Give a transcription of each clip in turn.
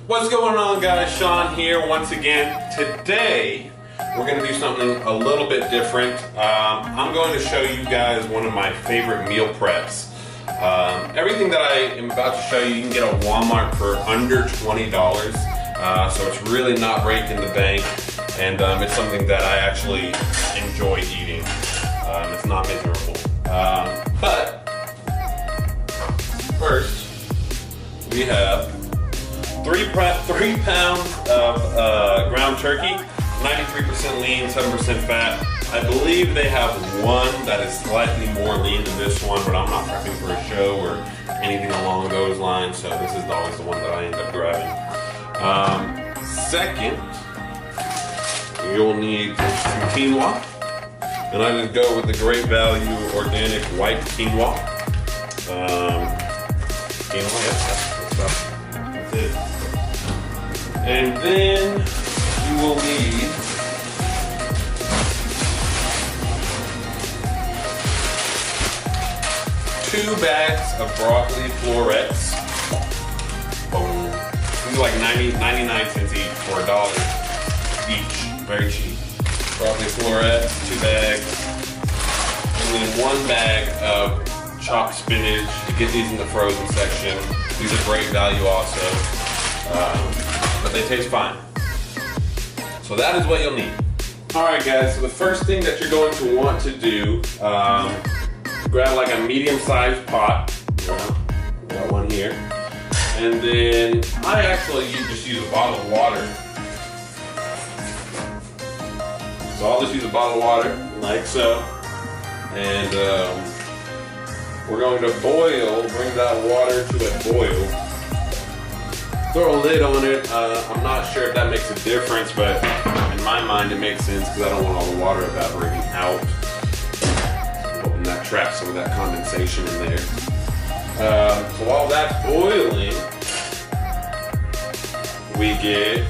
What's going on, guys? Shawn here once again. Today we're going to do something a little bit different. I'm going to show you guys one of my favorite meal preps. Everything that I am about to show you, you can get at Walmart for under $20. So it's really not breaking the bank, and it's something that I actually enjoy eating. It's not miserable. But first, we have 3 pounds of ground turkey, 93% lean, 7% fat. I believe they have one that is slightly more lean than this one, but I'm not prepping for a show or anything along those lines, so this is always the one that I end up grabbing. Second, you'll need some quinoa, and I just go with the Great Value Organic White Quinoa. Quinoa, yes, that's it. And then you will need two bags of broccoli florets. Boom. These are like 99 cents each for $1 each. Very cheap. Broccoli florets, 2 bags. And then 1 bag of chopped spinach. You get these in the frozen section. These are great value also. But they taste fine. So that is what you'll need. Alright guys, so the first thing that you're going to want to do, grab like a medium-sized pot. Got one here. And then I actually just use a bottle of water. So I'll just use a bottle of water, like so. And we're going to bring that water to a boil. Throw a lid on it. I'm not sure if that makes a difference, but in my mind it makes sense because I don't want all the water evaporating out. And that traps some of that condensation in there. So while that's boiling, we get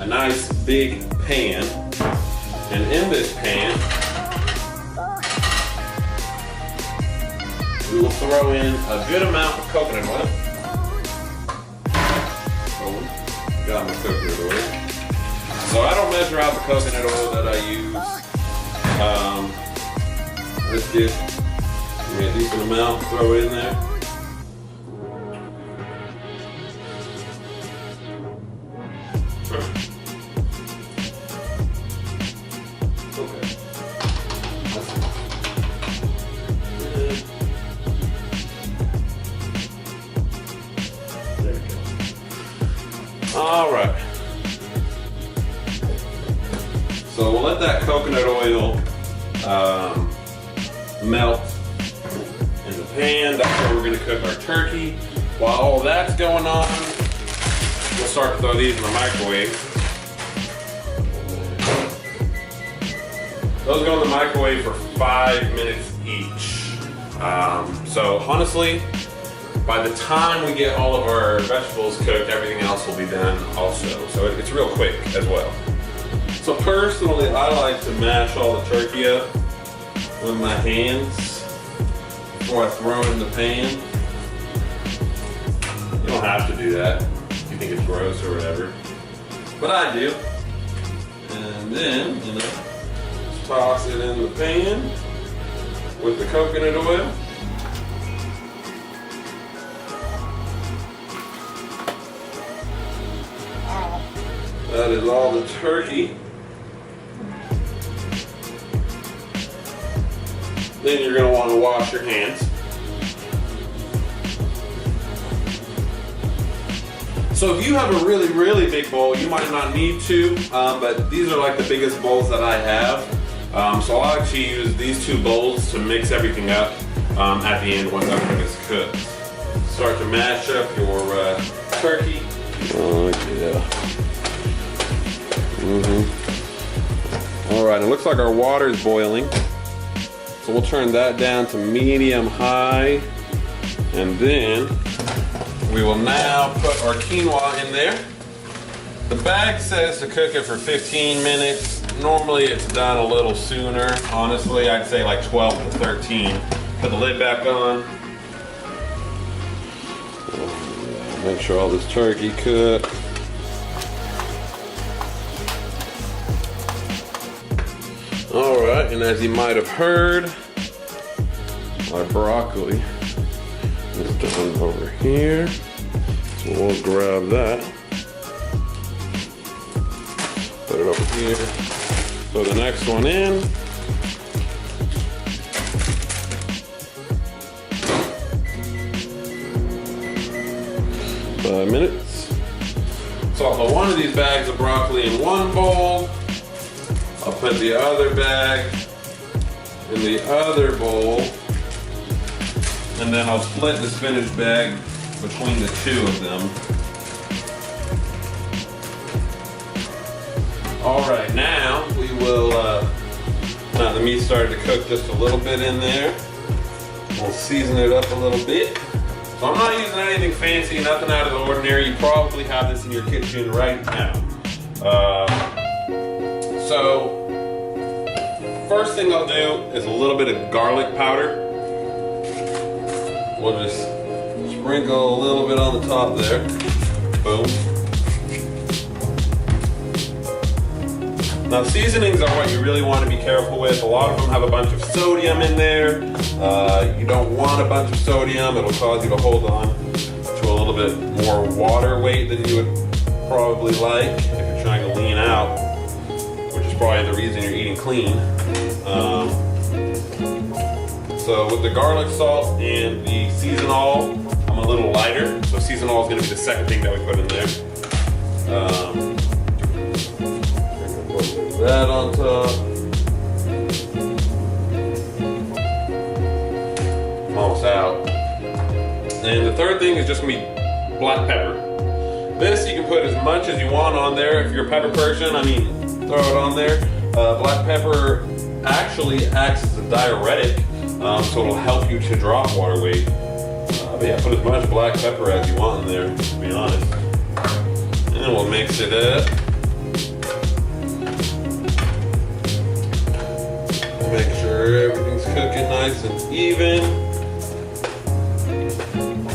a nice big pan, and in this pan we will throw in a good amount of coconut oil. Got my coconut oil. So I don't measure out the coconut oil that I use. Let's get a decent amount, throw it in there. All right. So we'll let that coconut oil melt in the pan. That's where we're going to cook our turkey. While all that's going on, we'll start to throw these in the microwave. Those go in the microwave for 5 minutes each. So honestly, by the time we get all of our vegetables cooked, everything else will be done also. So it's real quick as well. So personally, I like to mash all the turkey up with my hands before I throw it in the pan. You don't have to do that if you think it's gross or whatever, but I do. And then, just toss it in the pan with the coconut oil. That is all the turkey. Then you're going to want to wash your hands. So if you have a really, really big bowl, you might not need to, but these are like the biggest bowls that I have. So I'll actually use these 2 bowls to mix everything up at the end once everything is cooked. Start to mash up your turkey. Oh yeah. Alright, it looks like our water is boiling. So we'll turn that down to medium high. And then we will now put our quinoa in there. The bag says to cook it for 15 minutes. Normally it's done a little sooner. Honestly, I'd say like 12 to 13. Put the lid back on. Make sure all this turkey cooked. All right, and as you might have heard, my broccoli is done over here. So we'll grab that. Put it over here. Throw the next one in. Five minutes. So I'll put one of these bags of broccoli in one bowl. I'll put the other bag in the other bowl. And then I'll split the spinach bag between the two of them. All right, now we will, now the meat started to cook just a little bit in there. We'll season it up a little bit. So I'm not using anything fancy, nothing out of the ordinary. You probably have this in your kitchen right now. So, first thing I'll do is a little bit of garlic powder. We'll just sprinkle a little bit on the top there. Boom. Now seasonings are what you really want to be careful with. A lot of them have a bunch of sodium in there. You don't want a bunch of sodium. It'll cause you to hold on to a little bit more water weight than you would probably like if you're trying to lean out, which is probably the reason you're eating clean. So with the garlic salt and the seasonal, I'm a little lighter. So seasonal is going to be the second thing that we put in there. Put that on top. Almost out. And the third thing is just going to be black pepper. This you can put as much as you want on there. If you're a pepper person, I mean, throw it on there. Black pepper actually acts as a diuretic. So it'll help you to drop water weight. But yeah, put as much black pepper as you want in there, to be honest. And then we'll mix it up. Make sure everything's cooking nice and even.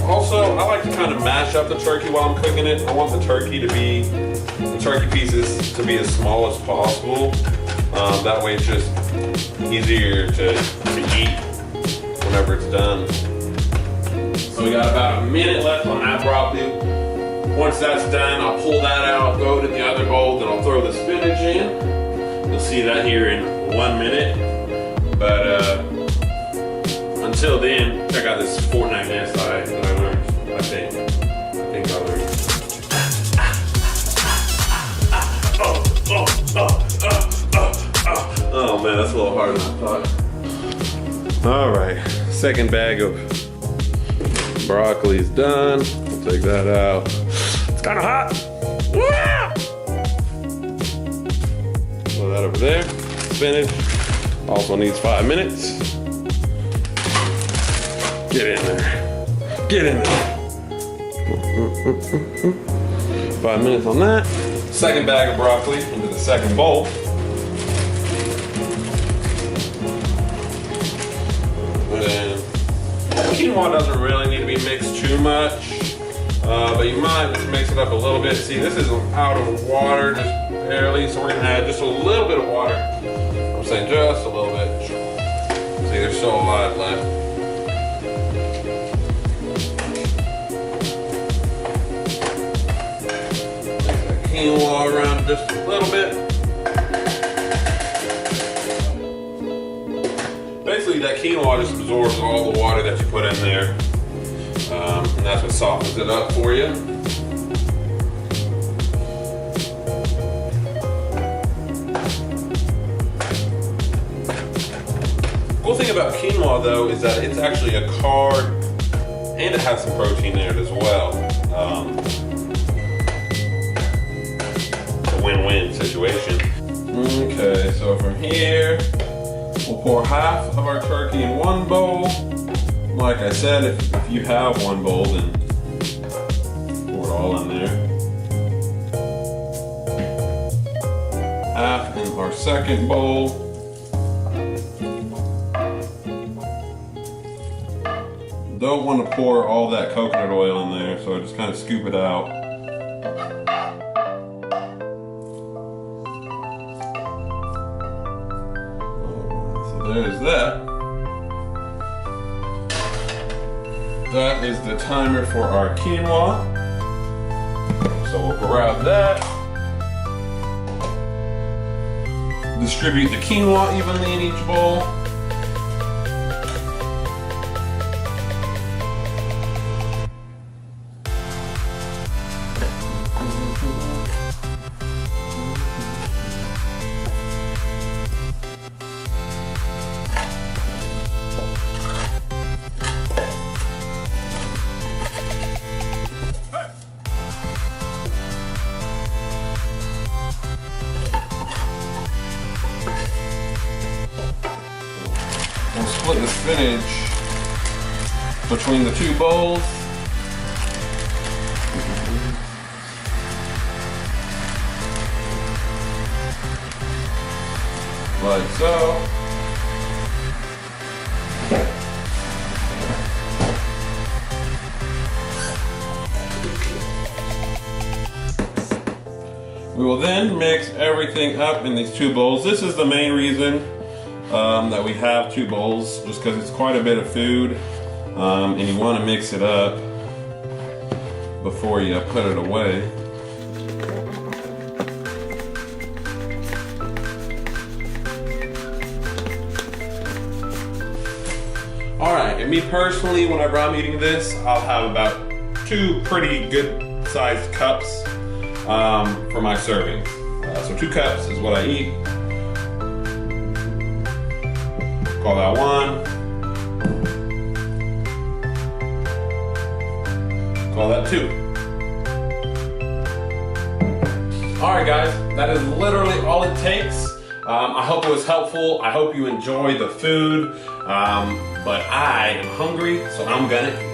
Also, I like to kind of mash up the turkey while I'm cooking it. I want the turkey pieces to be as small as possible. That way it's just easier to eat whenever it's done. So we got about a minute left on that broccoli. Once that's done, I'll pull that out, go to the other bowl, then I'll throw the spinach in. You'll see that here in 1 minute. But until then, check out this Fortnite dance that I learned. I think I learned. Oh man, that's a little harder than I thought. All right, second bag of broccoli is done. We'll take that out. It's kind of hot. Throw that over there. Spinach also needs 5 minutes. Get in there. Get in there. 5 minutes on that. Second bag of broccoli into the second bowl. Quinoa doesn't really need to be mixed too much, but you might just mix it up a little bit. See, this is out of water, just barely, so we're gonna add just a little bit of water. I'm saying just a little bit. See, there's still a lot left. Mix that quinoa around just a little bit. Basically, that quinoa just absorbs all the water that you put in there, and that's what softens it up for you. Cool thing about quinoa, though, is that it's actually a carb, and it has some protein in it as well. It's a win-win situation. Okay, so from here, we'll pour half of our turkey in one bowl. Like I said, if you have one bowl, then pour it all in there. Half in our second bowl. Don't want to pour all that coconut oil in there, so I just kind of scoop it out. So there's that. That is the timer for our quinoa. So we'll grab that. Distribute the quinoa evenly in each bowl. We'll split the spinach between the two bowls. Like so. We will then mix everything up in these two bowls. This is the main reason that we have two bowls, just because it's quite a bit of food, and you want to mix it up before you put it away. Alright, and me personally, whenever I'm eating this, I'll have about 2 pretty good sized cups for my serving. So 2 cups is what I eat. Call that 1. Call that 2. Alright guys, that is literally all it takes. I hope it was helpful. I hope you enjoy the food. But I am hungry, so I'm gonna eat.